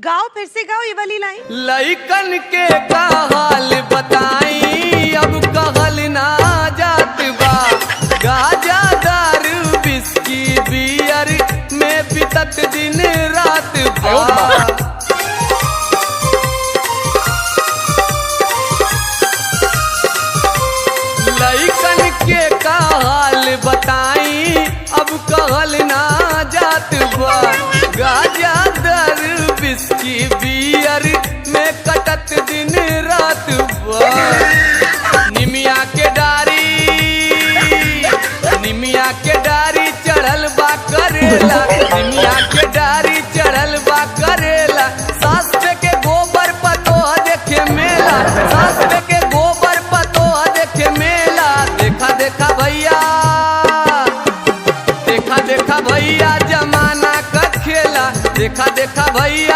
गाओ, फिर से गाओ ये वाली लाइन। लइकन के का हाल बताई, अब कहल ना जात बा। गाजा दारू बिस्की बियर में बितत दिन रात बा। लइकन के का हाल बताई, अब कहल ना जात बा। गाजा दारू बिस्की